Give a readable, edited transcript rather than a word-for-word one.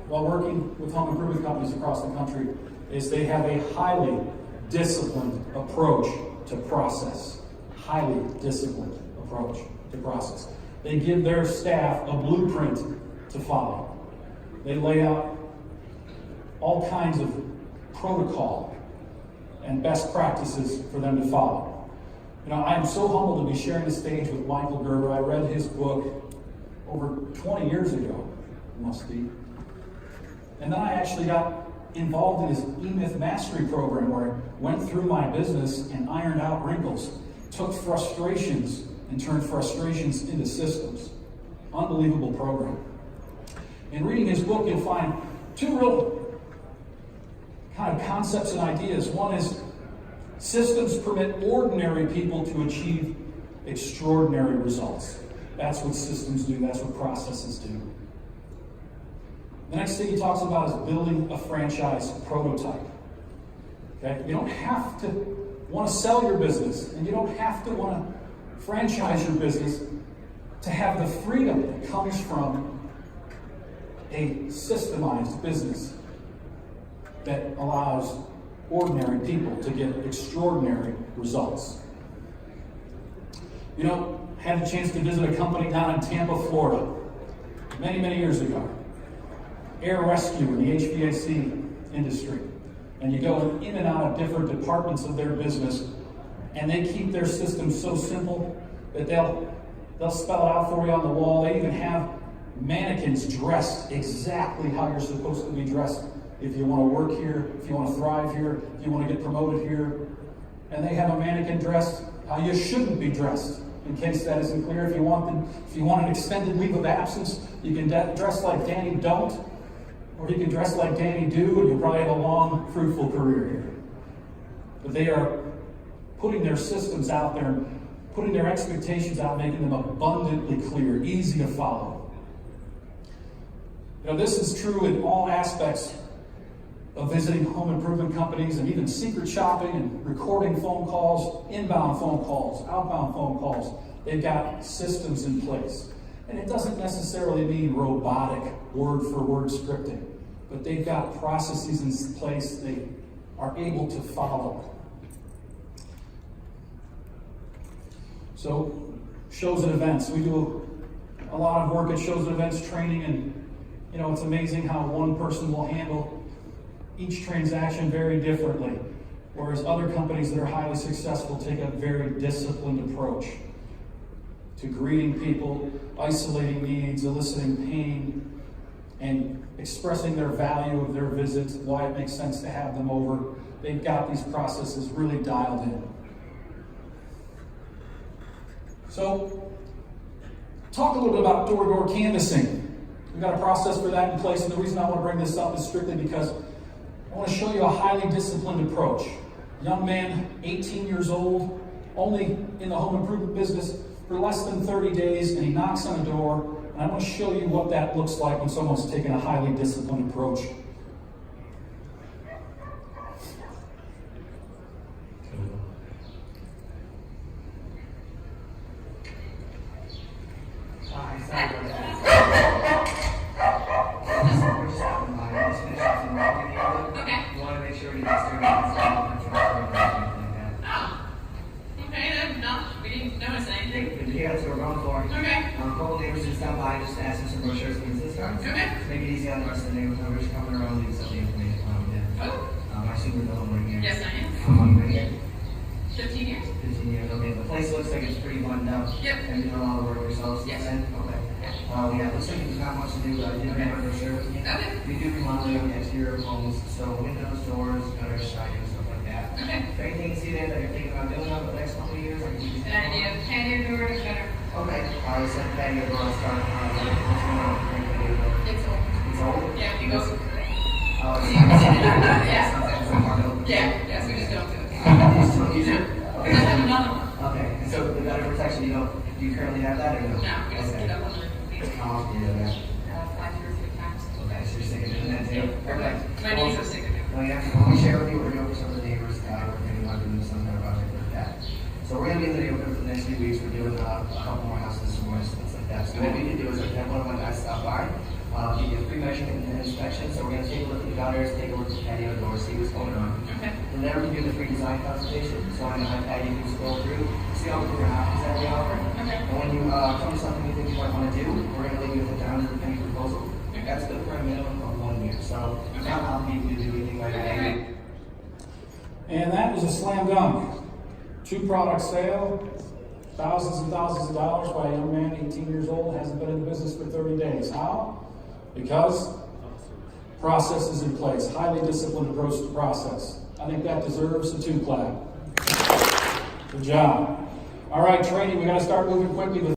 while working with home improvement companies across the country is they have a highly disciplined approach to process. Highly disciplined approach to process. They give their staff a blueprint to follow. They lay out all kinds of protocol and best practices for them to follow. You know, I am so humbled to be sharing the stage with Michael Gerber. I read his book over 20 years ago, it must be. And then I actually got involved in his E-Myth Mastery program where I went through my business and ironed out wrinkles, took frustrations and turned frustrations into systems. Unbelievable program. In reading his book, you'll find two real kind of concepts and ideas. One is systems permit ordinary people to achieve extraordinary results. That's what systems do. That's what processes do. The next thing he talks about is building a franchise prototype. Okay? You don't have to want to sell your business, and you don't have to want to franchise your business to have the freedom that comes from a systemized business that allows ordinary people to get extraordinary results. You know, I had a chance to visit a company down in Tampa, Florida, many, many years ago. Air rescue in the HVAC industry. And you go in and out of different departments of their business, and they keep their systems so simple that they'll spell it out for you on the wall. They even have mannequins dressed exactly how you're supposed to be dressed if you want to work here, if you want to thrive here, if you want to get promoted here. And they have a mannequin dressed how you shouldn't be dressed. In case that isn't clear, if you want an extended leave of absence, you can dress like Danny Don't, or you can dress like Danny Do, and you'll probably have a long, fruitful career here. But they are putting their systems out there, putting their expectations out, making them abundantly clear, easy to follow. You know, this is true in all aspects of visiting home improvement companies and even secret shopping and recording phone calls, inbound phone calls, outbound phone calls. They've got systems in place. And it doesn't necessarily mean robotic, word-for-word scripting, but they've got processes in place they are able to follow. So, shows and events. We do a lot of work at shows and events training, and you know, it's amazing how one person will handle each transaction very differently, whereas other companies that are highly successful take a very disciplined approach to greeting people, isolating needs, eliciting pain, and expressing their value of their visits, why it makes sense to have them over. They've got these processes really dialed in. So, talk a little bit about door-to-door canvassing. We've got a process for that in place, and the reason I want to bring this up is strictly because I want to show you a highly disciplined approach. Young man, 18 years old, only in the home improvement business for less than 30 days, and he knocks on a door, and I want to show you what that looks like when someone's taking a highly disciplined approach. Yes, I am. 15 years. 15 years, okay. The place looks like it's pretty buttoned up. Yep. And you're doing all the work yourselves? Yes. Okay. Yeah, looks like there's not much to do. I didn't have a brochure with me. Okay. We do remodeling on the exterior of homes, so windows, doors, gutters, siding, stuff like that. Okay. If anything you see there that you're thinking about doing over the next couple of years, like you Patio door is better. Okay. So patio door, start. It's old. It's old? Yeah, you go. Oh, it's Yes, we just don't do it. You still use it? I have another one. Okay. And so the gutter protection, do you currently have that or no? No, we just get up on the How often do you do that? 5 years, 3 times. Okay, so you're sick of doing that too? Okay. My knees are sick of it. Well, let me share with you what we're doing for some of the neighbors. We're maybe want to do some kind of project like that. So we're going to be in the neighborhood for the next few weeks. We're doing a couple more houses, some more stuff like that. So what we can do is have one of my guys stop by, give you a free measurement and inspection. So we're gonna take a look at the gutters, take a look at the patio doors, see what's going on. Okay. From there, we do the free design consultation. So on the iPad, you can scroll through, see all the different options that we offer. Okay. And when you come to something you think you might want to do, we're going to leave you with a down to the penny proposal. That's good for a minimum of 1 year. So it's not obligated to do anything right away. And that was a slam dunk. 2-product sale, thousands and thousands of dollars by a young man, 18 years old, hasn't been in the business for 30 days. How? Because process is in place, highly disciplined approach to process. I think that deserves a 2 clap. Good job. All right, training, we got to start moving quickly with